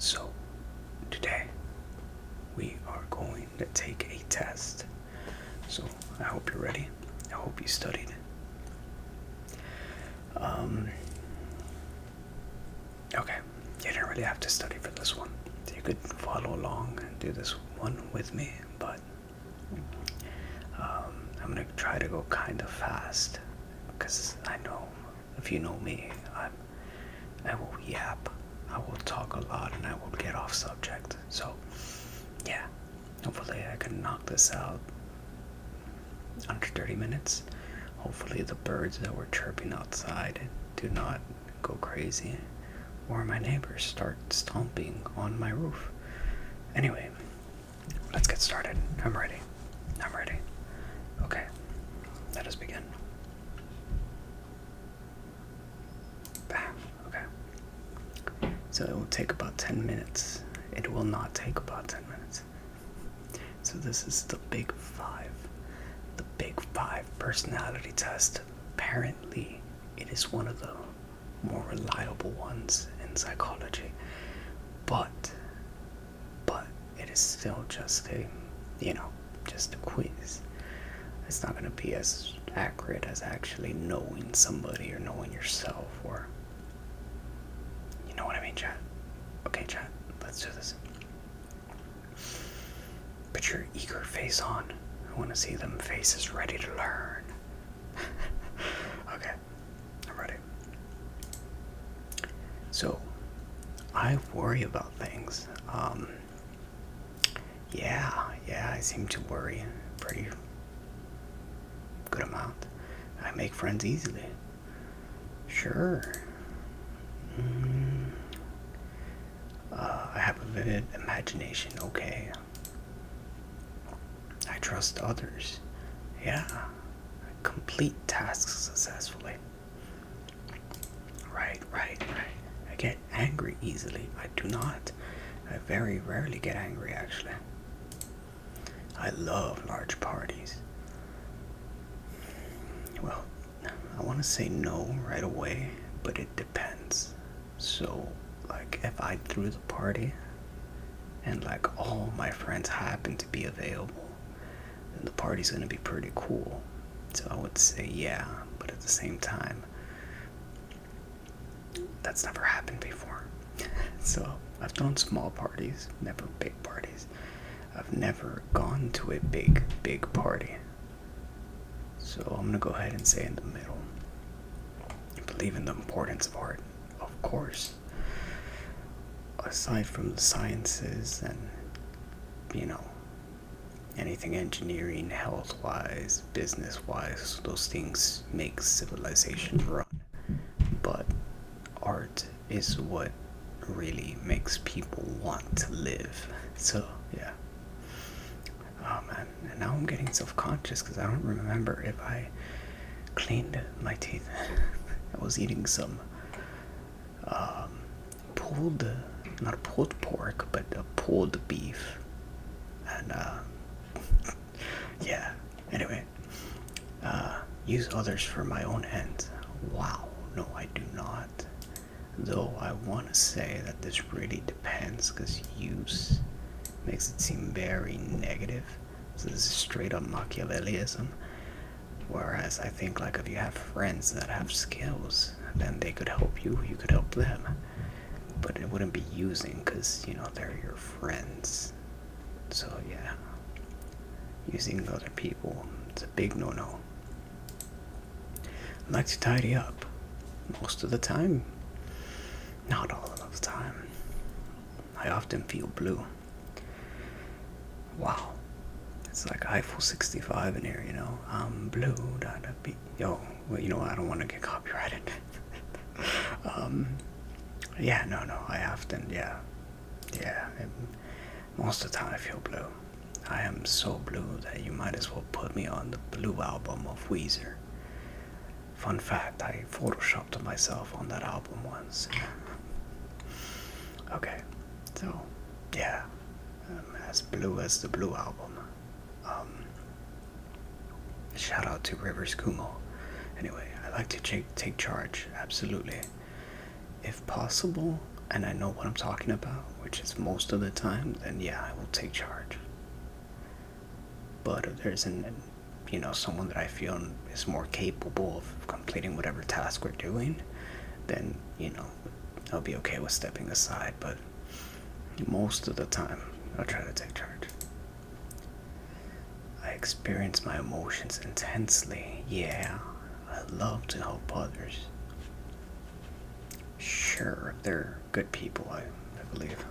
So, today we are going to take a test. So, I hope you're ready. I hope you studied. Okay, you didn't really have to study for this one. You could follow along and do this one with me, but I'm gonna try to go kind of fast because I know if you know me, I will yap, I will talk a lot, and I will get off subject. So, yeah, hopefully I can knock this out under 30 minutes. Hopefully the birds that were chirping outside do not go crazy, or my neighbors start stomping on my roof. Anyway, let's get started. I'm ready. Okay, let us begin. Bam. Okay. So it will take about 10 minutes. It will not take about 10 minutes. So this is the Big Five. The Big Five personality test. Apparently, it is one of the more reliable ones in psychology. But it is still just just a quiz. It's not going to be as accurate as actually knowing somebody or knowing yourself, or you know what I mean, chat? Okay, chat, let's do this. Put your eager face on. I want to see them faces ready to learn. Okay, I'm ready. So, I worry about things. Yeah, I seem to worry a pretty good amount. I make friends easily. Sure. I have a vivid imagination. Okay. I trust others. Yeah. I complete tasks successfully. Right. I get angry easily. I do not. I very rarely get angry, actually. I love large parties. Well, I want to say no right away, but it depends. So, like, if I threw the party and, like, all my friends happen to be available, then the party's gonna be pretty cool. So I would say yeah, but at the same time, that's never happened before. So, I've done small parties, never big parties. I've never gone to a big party. So I'm gonna go ahead and say in the middle. I believe in the importance of art, of course. Aside from the sciences and, anything engineering, health-wise, business-wise, those things make civilization run. But art is what really makes people want to live. So, yeah. Oh man, and now I'm getting self-conscious because I don't remember if I cleaned my teeth. I was eating some not pulled pork, but pulled beef. And yeah, anyway, use others for my own ends. Wow, no, I do not. Though I want to say that this really depends, because use makes it seem very negative. So this is straight up Machiavellianism. Whereas I think, like, if you have friends that have skills, then they could help you, you could help them. But it wouldn't be using, because, they're your friends. So yeah, using other people, it's a big no-no. I like to tidy up. Most of the time. Not all of the time. I often feel blue. Wow. It's like Eiffel 65 in here, I'm blue, yo, well, I don't want to get copyrighted. Yeah, no, I often, yeah, most of the time I feel blue. I am so blue that you might as well put me on the Blue album of Weezer. Fun fact, I photoshopped myself on that album once. Okay, so, yeah, I'm as blue as the Blue album. Shout out to Rivers Kumo. Anyway, I like to take charge, absolutely. If possible, and I know what I'm talking about, which is most of the time, then yeah, I will take charge. But if there's someone that I feel is more capable of completing whatever task we're doing, then I'll be okay with stepping aside. But most of the time, I'll try to take charge. I experience my emotions intensely. Yeah, I love to help others. Sure, they're good people, I believe.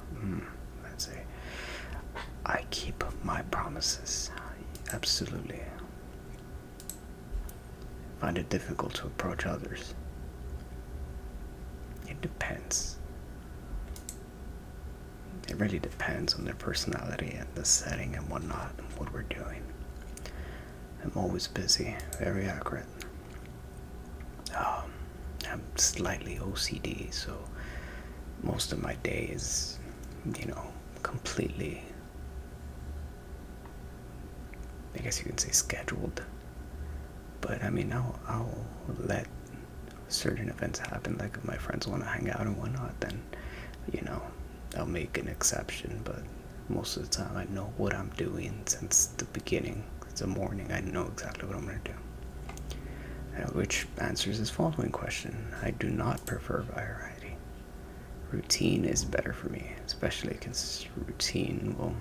Let's say I keep my promises. Absolutely. Find it difficult to approach others. It depends. It really depends on their personality and the setting and whatnot and what we're doing. I'm always busy, very accurate. I'm slightly OCD, so most of my day is, completely, I guess you can say, scheduled. But I mean, I'll let certain events happen. Like if my friends want to hang out and whatnot, then I'll make an exception. But most of the time, I know what I'm doing since the beginning. It's the morning. I know exactly what I'm gonna do. Which answers this following question: I do not prefer variety. Routine is better for me, especially because routine. Well,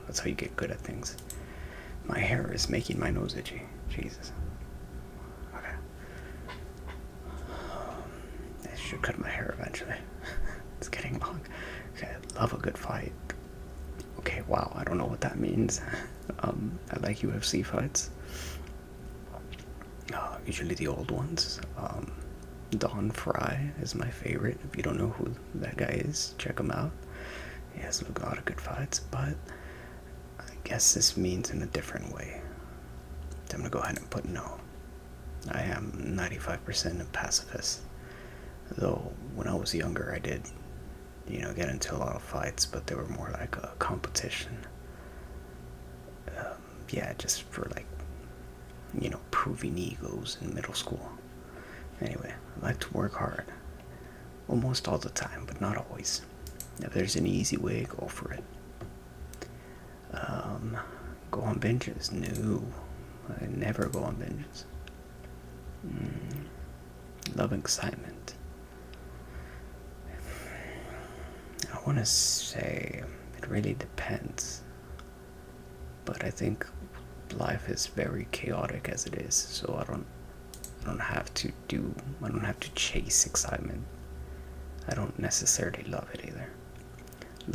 that's how you get good at things. My hair is making my nose itchy. Jesus. Okay. I should cut my hair eventually. It's getting long. Okay, I love a good fight. Okay, wow, I don't know what that means. I like UFC fights. Usually the old ones. Don Fry is my favorite. If you don't know who that guy is, check him out. He has a lot of good fights, but I guess this means in a different way. So I'm gonna go ahead and put no. I am 95% a pacifist. Though when I was younger, I did, get into a lot of fights, but they were more like a competition. Yeah, just for like, proving egos in middle school. Anyway, I like to work hard. Almost all the time, but not always. If there's an easy way, go for it. Go on binges? No, I never go on binges. Love excitement. I want to say it really depends, but I think life is very chaotic as it is, so I don't have to chase excitement. I don't necessarily love it either.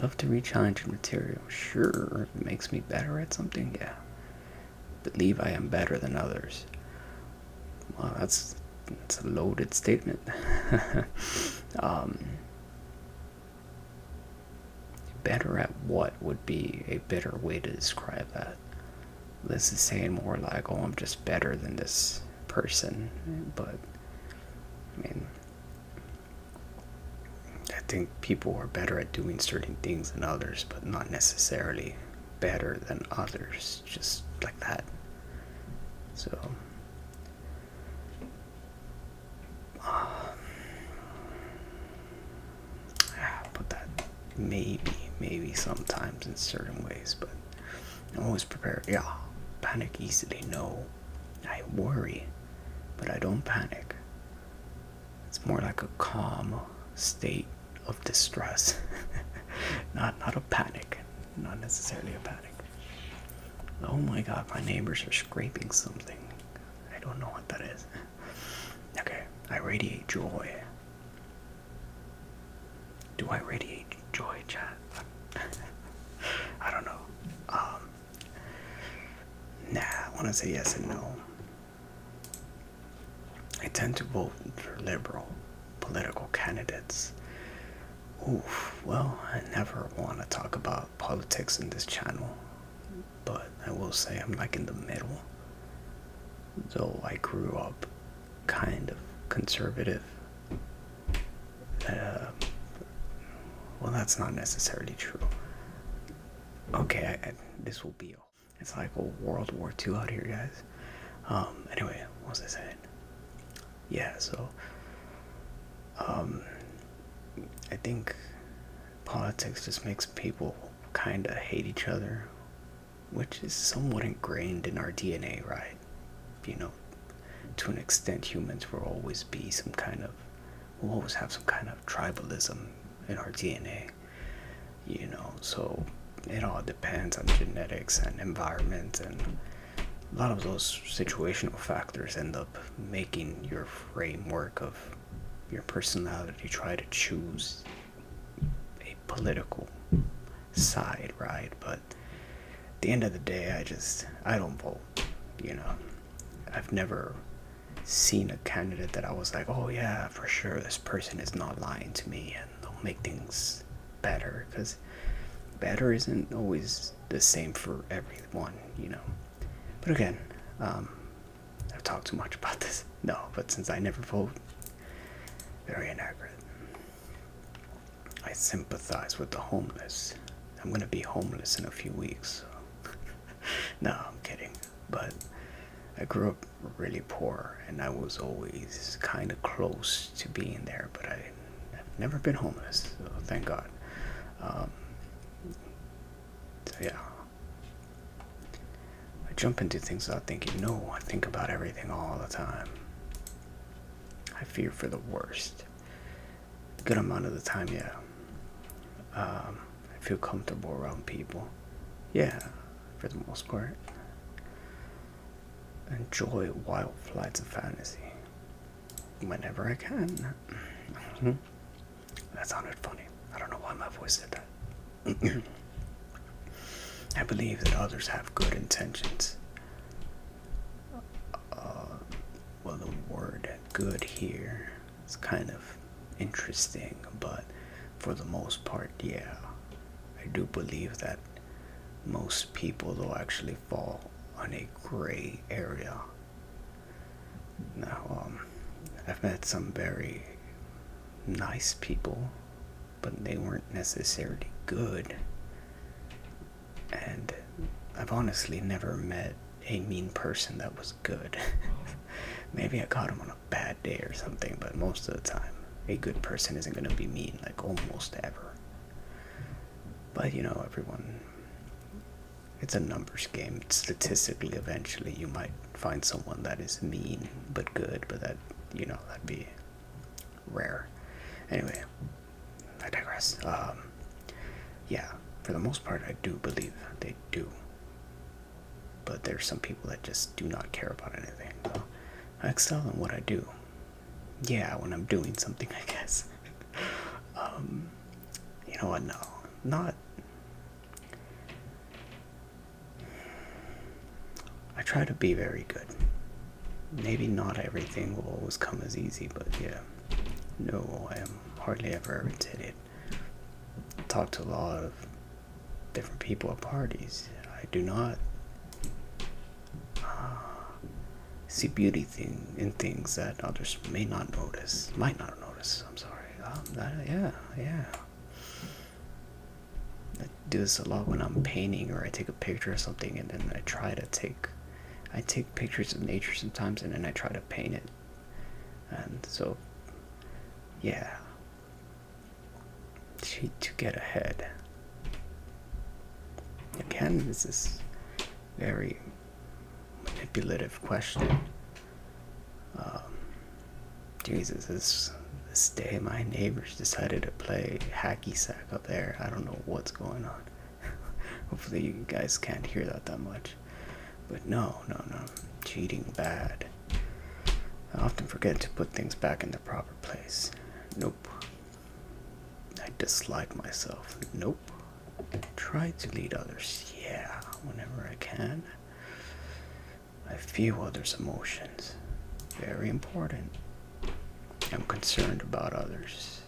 Love to read challenging material. Sure, it makes me better at something, yeah. Believe I am better than others. Well, that's a loaded statement. Better at what would be a better way to describe that? This is saying more like, oh, I'm just better than this person. But, I mean, I think people are better at doing certain things than others, but not necessarily better than others, just like that. So, put that maybe sometimes in certain ways, but I'm always prepared. Yeah, panic easily. No, I worry, but I don't panic. It's more like a calm state of distress, not a panic, not necessarily a panic. Oh my God, my neighbors are scraping something. I don't know what that is. Okay, I radiate joy. Do I radiate joy, chat? I don't know. I want to say yes and no. I tend to vote for liberal political candidates. Oof, well, I never want to talk about politics in this channel, but I will say I'm like in the middle. Though I grew up kind of conservative. Well, that's not necessarily true. Okay, this will be. It's like a World War II out here, guys. Anyway, what was I saying? Yeah, so, I think politics just makes people kind of hate each other, which is somewhat ingrained in our DNA, right? You know, to an extent, humans will always be we'll always have some kind of tribalism in our DNA, you know, so it all depends on genetics and environment, and a lot of those situational factors end up making your framework of your personality try to choose a political side, right? But at the end of the day, I don't vote, you know. I've never seen a candidate that I was like, oh yeah, for sure, this person is not lying to me and they'll make things better, because better isn't always the same for everyone, you know. But again, I've talked too much about this. No, but since I never vote, very inaccurate. I sympathize with the homeless. I'm gonna be homeless in a few weeks. So. No, I'm kidding. But I grew up really poor, and I was always kind of close to being there, but I've never been homeless, so thank God. So yeah, I jump into things without thinking. No, I think about everything all the time. I fear for the worst. Good amount of the time, yeah. I feel comfortable around people. Yeah, for the most part. Enjoy wild flights of fantasy whenever I can. That sounded funny. I don't know why my voice said that. I believe that others have good intentions. Well, the word good here is kind of interesting, but for the most part, yeah, I do believe that most people, though, actually fall on a gray area. Now, I've met some very nice people, but they weren't necessarily good. And I've honestly never met a mean person that was good. Maybe I caught him on a bad day or something, but most of the time, a good person isn't going to be mean, like almost ever. But you know, it's a numbers game. Statistically, eventually, you might find someone that is mean but good, but that'd be rare. Anyway, I digress. Yeah, for the most part, I do believe they do. But there's some people that just do not care about anything. So I excel in what I do. Yeah, when I'm doing something, I guess. You know what? No, not. I try to be very good. Maybe not everything will always come as easy, but yeah. No, I am hardly ever irritated. I talk to a lot of different people at parties. I do not see beauty in things that others might not notice. I'm sorry. Yeah. I do this a lot when I'm painting, or I take a picture of something and then I take pictures of nature sometimes, and then I try to paint it. And so, yeah, to get ahead. Again, this is very manipulative question. Jesus, this day my neighbors decided to play hacky sack up there. I don't know what's going on. Hopefully you guys can't hear that much. But no. Cheating bad. I often forget to put things back in the proper place. Nope. I dislike myself. Nope. Try to lead others. Yeah, whenever I can. I feel others' emotions. Very important. I'm concerned about others.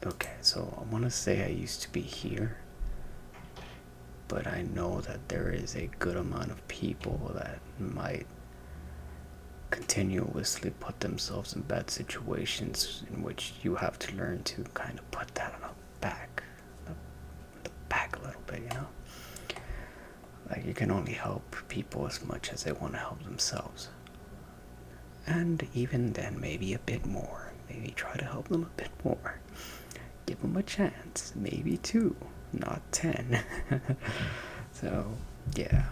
Okay, so I want to say I used to be here, but I know that there is a good amount of people that might continuously put themselves in bad situations in which you have to learn to kind of put that on the back a little bit, you know. Like, you can only help people as much as they want to help themselves. And even then, maybe a bit more. Maybe try to help them a bit more. Give them a chance. Maybe 2, not 10. So, yeah.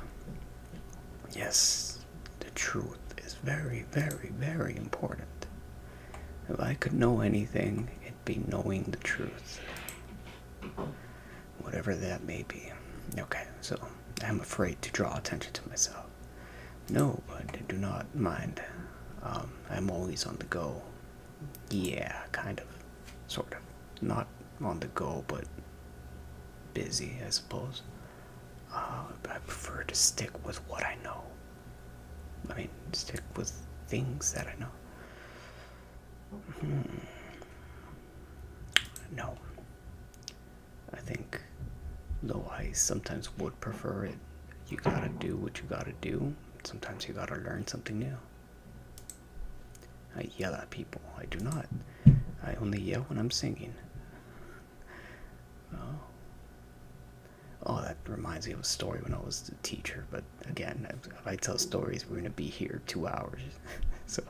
Yes, the truth is very, very, very important. If I could know anything, it'd be knowing the truth. Whatever that may be. Okay, so I'm afraid to draw attention to myself. No, but I do not mind. I'm always on the go. Yeah, kind of. Sort of. Not on the go, but busy, I suppose. I prefer to stick with what I know. I mean, stick with things that I know. No. I think, though I sometimes would prefer it, you gotta do what you gotta do. Sometimes you gotta learn something new. I yell at people. I do not. I only yell when I'm singing. Oh. Oh, that reminds me of a story when I was a teacher. But again, if I tell stories, we're gonna be here 2 hours. So,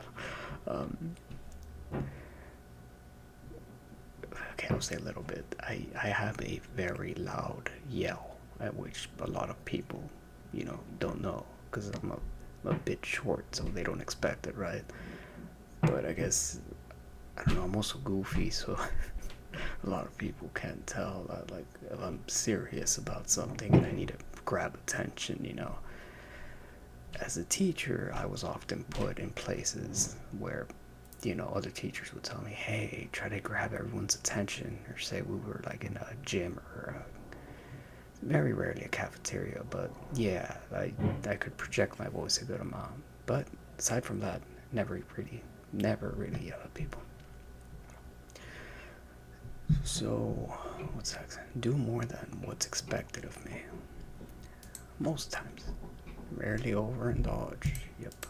okay, I'll say a little bit. I have a very loud yell, at which a lot of people, don't know, because I'm a bit short, so they don't expect it, right? But I guess, I don't know, I'm also goofy, so a lot of people can't tell that, like, if I'm serious about something and I need to grab attention. As a teacher, I was often put in places where, other teachers would tell me, hey, try to grab everyone's attention, or say we were like in a gym or very rarely a cafeteria, but yeah, I could project my voice a good amount. But aside from that, never really yell at people. So, what's that? Do more than what's expected of me. Most times. Rarely overindulge. Yep.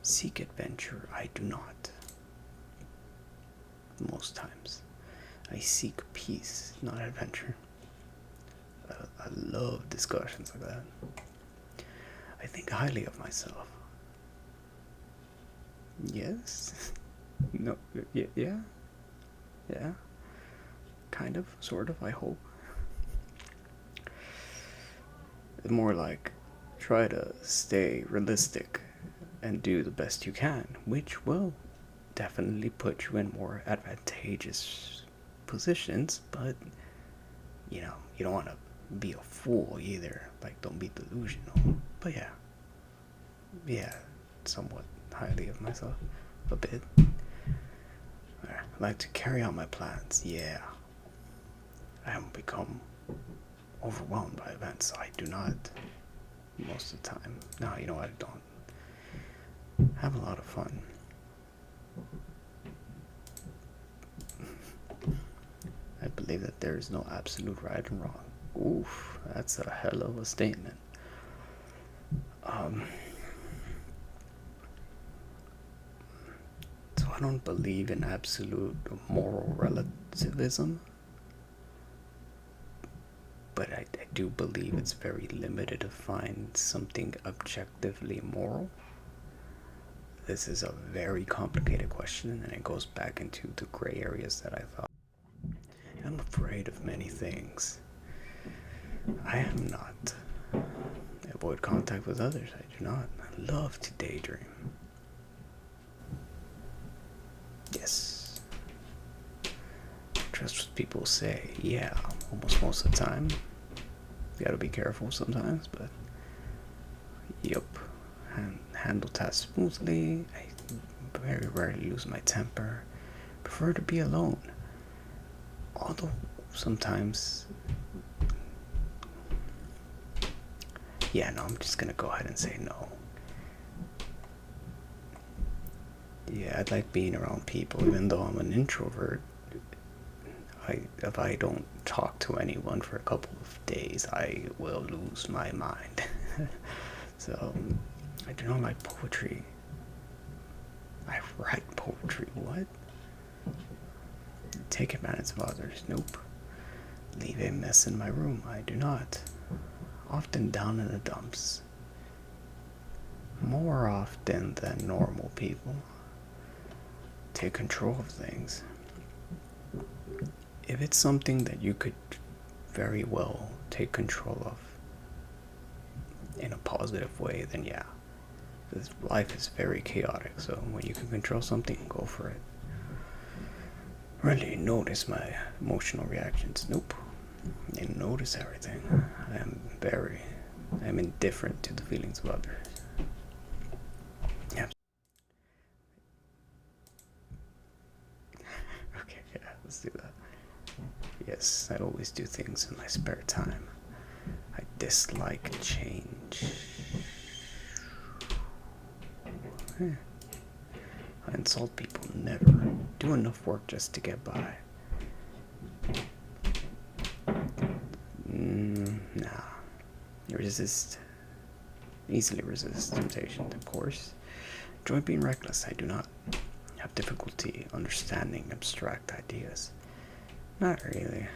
Seek adventure. I do not. Most times. I seek peace, not adventure. I love discussions like that. I think highly of myself. Yes. No. Yeah. Kind of, sort of, I hope. More like, try to stay realistic and do the best you can, which will definitely put you in more advantageous positions, but, you don't want to be a fool either. Like, don't be delusional. But yeah, somewhat highly of myself, a bit. I like to carry out my plans, yeah. I haven't become overwhelmed by events. I do not, most of the time. No, you know what, I don't. Have a lot of fun. I believe that there is no absolute right and wrong. Oof, that's a hell of a statement. So I don't believe in absolute moral relativism, but I do believe it's very limited to find something objectively moral. This is a very complicated question, and it goes back into the gray areas that I thought. I'm afraid of many things. I am not. I avoid contact with others. I do not. I love to daydream. Yes. Trust what people say. Yeah, almost most of the time. You gotta be careful sometimes, but yep. Handle tasks smoothly. I very rarely lose my temper. Prefer to be alone. Although sometimes, yeah, no, I'm just gonna go ahead and say no. Yeah, I like being around people, even though I'm an introvert. If I don't talk to anyone for a couple of days, I will lose my mind. So, I do not like poetry. I write poetry. What? Take advantage of others. Nope. Leave a mess in my room. I do not. often down in the dumps. More often than normal people take control of things. If it's something that you could very well take control of in a positive way, then yeah. Because life is very chaotic, so when you can control something, go for it. Really notice my emotional reactions? Nope. I notice everything. I am indifferent to the feelings of others. Yeah. Okay, yeah, let's do that. Yes, I always do things in my spare time. I dislike change. I insult people, never. Do enough work just to get by. Nah. Easily resist temptation, of course. Enjoy being reckless. I do not have difficulty understanding abstract ideas. Not really.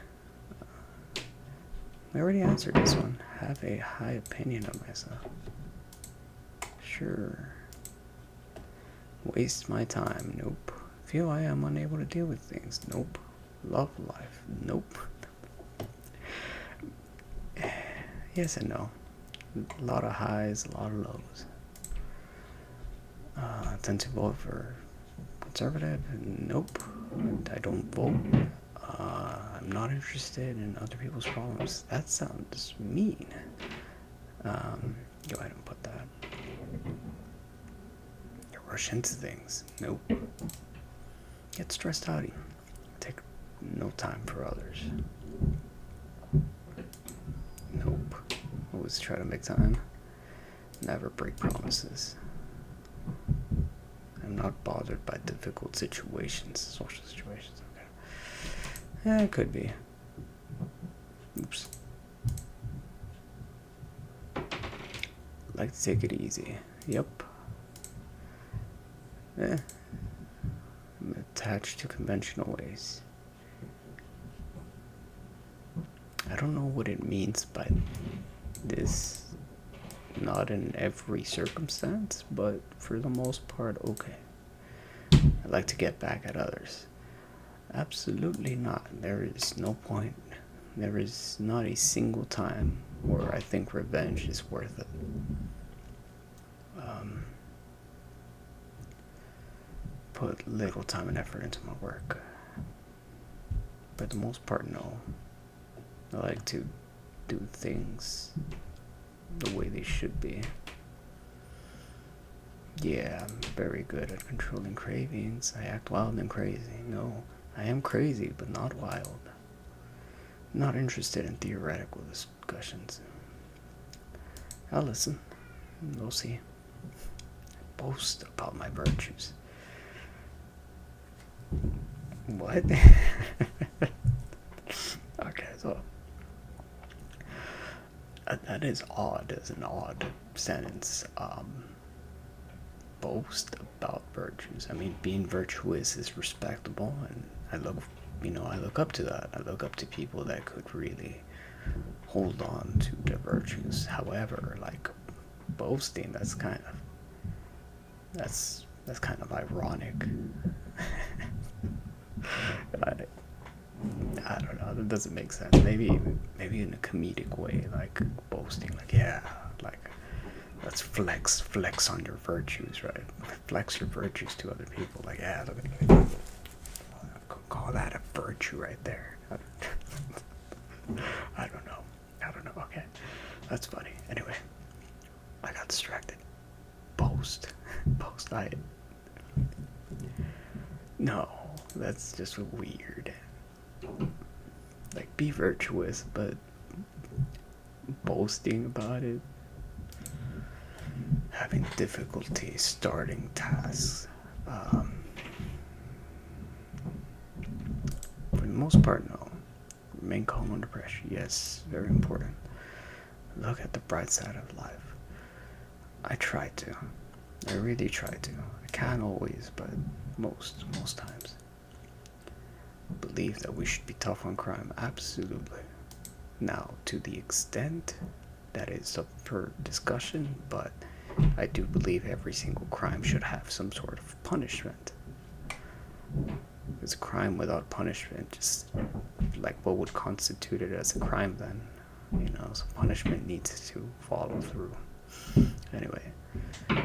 I already answered this one. Have a high opinion of myself. Sure. Waste my time. Nope. Feel I am unable to deal with things. Nope. Love life. Nope. Yes and no. A lot of highs, a lot of lows. I tend to vote for conservative. Nope. I don't vote. I'm not interested in other people's problems. That sounds mean. Go ahead and put that. You rush into things. Nope. Get stressed out. Take no time for others. Nope. Always try to make time. Never break promises. I'm not bothered by difficult situations, social situations. Okay. Yeah, it could be. Oops. Like to take it easy. Yep. I'm attached to conventional ways. I don't know what it means by this. Not in every circumstance, but for the most part, okay. I like to get back at others. Absolutely not. There is no point. There is not a single time where I think revenge is worth it. Put little time and effort into my work. For the most part, no. I like to do things the way they should be. Yeah, I'm very good at controlling cravings. I act wild and crazy. No, I am crazy, but not wild. Not interested in theoretical discussions. I'll listen. We'll see. Boast about my virtues. What? Okay, so that is odd. As an odd sentence. Boast about virtues. I mean, being virtuous is respectable, and I look up to that. I look up to people that could really hold on to their virtues. However, like boasting, that's kind of ironic. I don't know. That doesn't make sense. Maybe in a comedic way, like boasting, like yeah, like let's flex on your virtues, right? Flex your virtues to other people. Like yeah, call that a virtue right there. I don't know. Okay, that's funny. Anyway, I got distracted. Boast. No, that's just weird. Like, be virtuous, but boasting about it. Having difficulty starting tasks. For the most part, no. Remain calm under pressure. Yes, very important. Look at the bright side of life. I try to. I really try to. I can't always, but most times. Believe that we should be tough on crime. Absolutely. Now, to the extent that is up for discussion, but I do believe every single crime should have some sort of punishment. Because a crime without punishment, just like what would constitute it as a crime then? You know, so punishment needs to follow through. Anyway,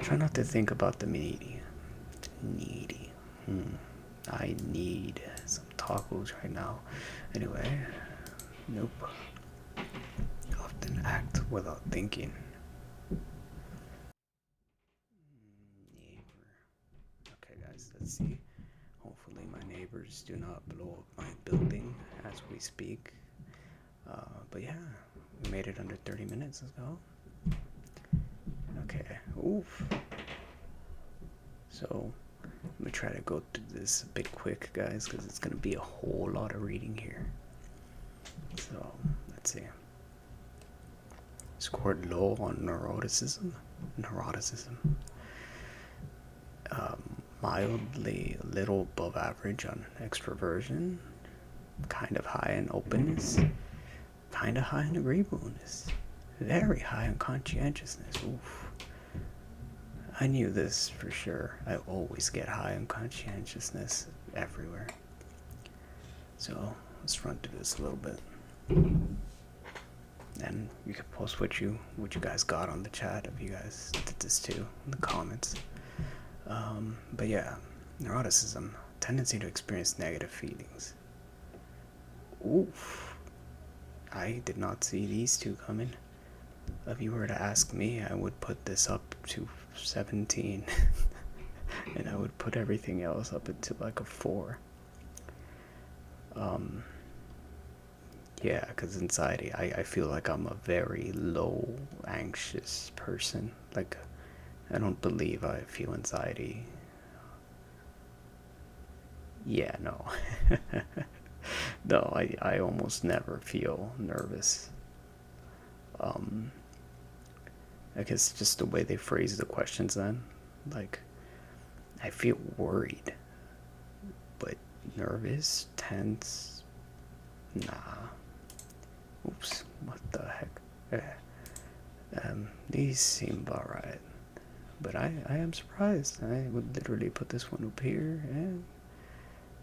try not to think about the needy. Needy. I need some tacos right now. Anyway, nope. Often act without thinking. Neighbor. Okay, guys, let's see. Hopefully, my neighbors do not blow up my building as we speak. But yeah, we made it under 30 minutes. Let's go. Okay. Oof. So, I'm gonna try to go through this a bit quick, guys, because it's gonna be a whole lot of reading here. So, let's see. Scored low on neuroticism. Mildly a little above average on extroversion. Kind of high in openness. Kind of high in agreeableness. Very high in conscientiousness. Oof. I knew this for sure. I always get high on conscientiousness everywhere. So let's run through this a little bit. And you can post what you guys got on the chat if you guys did this too in the comments. But yeah, neuroticism, tendency to experience negative feelings. Oof. I did not see these two coming. If you were to ask me, I would put this up to 17. And I would put everything else up into like a 4. Yeah, because anxiety, I feel like I'm a very low anxious person. Like, I don't believe I feel anxiety. Yeah, no. No, I almost never feel nervous. I guess just the way they phrase the questions then. Like, I feel worried, but nervous, tense, nah. Oops, what the heck? These seem about right. But I am surprised. I would literally put this one up here, and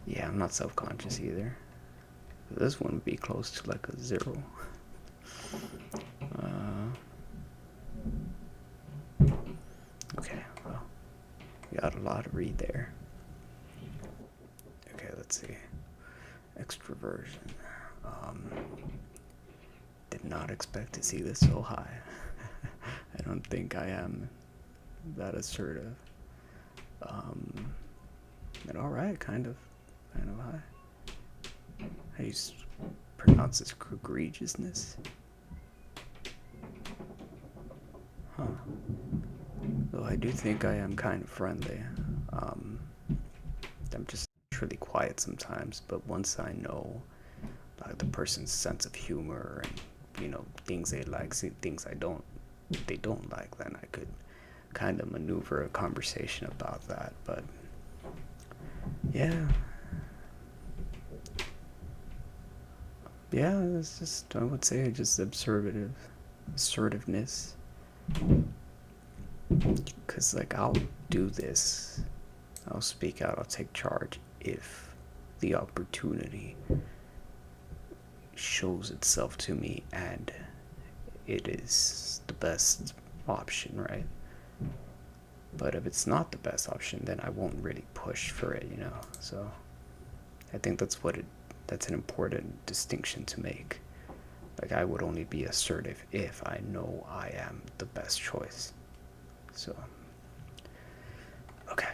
yeah, I'm not self-conscious either. This one would be close to like a 0. Okay, well, we got a lot to read there. Okay, let's see. Extroversion. Did not expect to see this so high. I don't think I am that assertive. But alright, kind of high. How do you pronounce this? Egregiousness? Huh. Though I do think I am kind of friendly. I'm just really quiet sometimes, but once I know like the person's sense of humor and things they like, things they don't like, then I could kind of maneuver a conversation about that. But yeah, it's just, I would say, just assertiveness. Because like, I'll do this, I'll speak out, I'll take charge if the opportunity shows itself to me and it is the best option, right? But if it's not the best option, then I won't really push for it, So I think that's an important distinction to make. Like, I would only be assertive if I know I am the best choice. So, okay.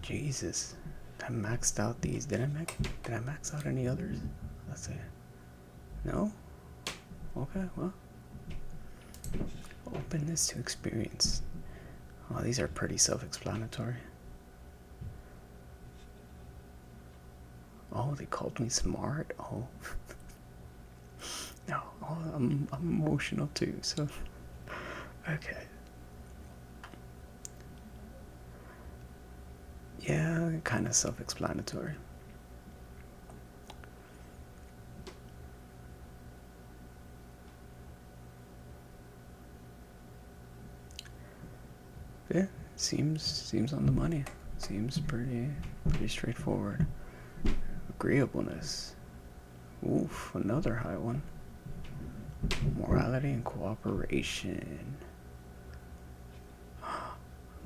Jesus, I maxed out these. Did I max out any others? Let's see. No? Okay, well. Openness to experience. Oh, these are pretty self-explanatory. Oh, they called me smart? Oh. No, I'm emotional too, so. Okay. Yeah, kind of self-explanatory. Yeah, seems on the money. Seems pretty straightforward. Agreeableness. Oof, another high one. Morality and cooperation.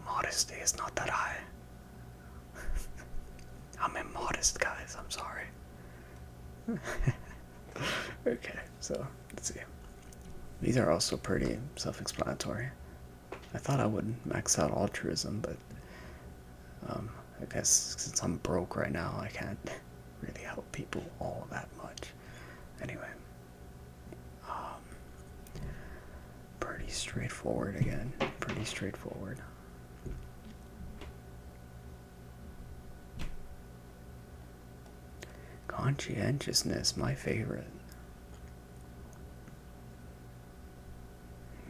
Modesty is not that high. I'm immodest, guys. I'm sorry. Okay, so let's see. These are also pretty self-explanatory. I thought I would max out altruism, but I guess since I'm broke right now, I can't really help people all that much. Anyway, pretty straightforward again. Pretty straightforward. Conscientiousness, my favorite.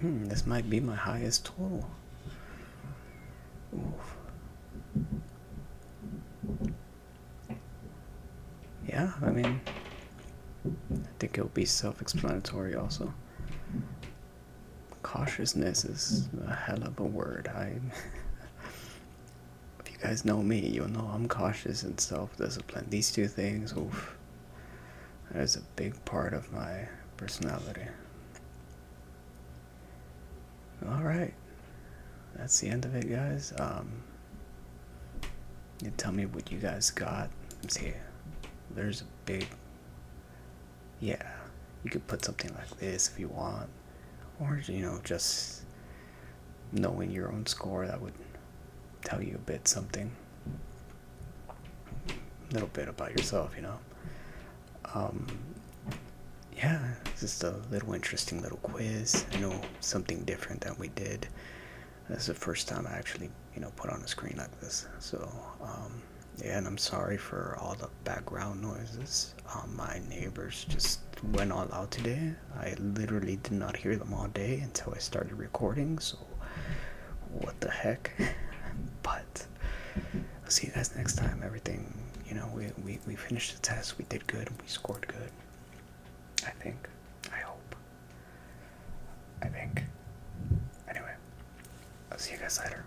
This might be my highest total. Oof. Yeah, I mean, I think it'll be self-explanatory also. Cautiousness is a hell of a word. If you guys know me, you'll know I'm cautious and self-disciplined. These two things, oof, that is a big part of my personality. Alright, that's the end of it, guys. You tell me what you guys got. Let's see. There's a big, yeah, you could put something like this if you want, or just knowing your own score, that would tell you a bit something, a little bit about yourself, yeah, it's just a little interesting little quiz. I know, something different than we did. This is the first time I actually put on a screen like this, so yeah, and I'm sorry for all the background noises. My neighbors just went all out today. I literally did not hear them all day until I started recording, so what the heck. But I'll see you guys next time. Everything, we finished the test, we did good, we scored good. I think. I hope. I think. Anyway, I'll see you guys later.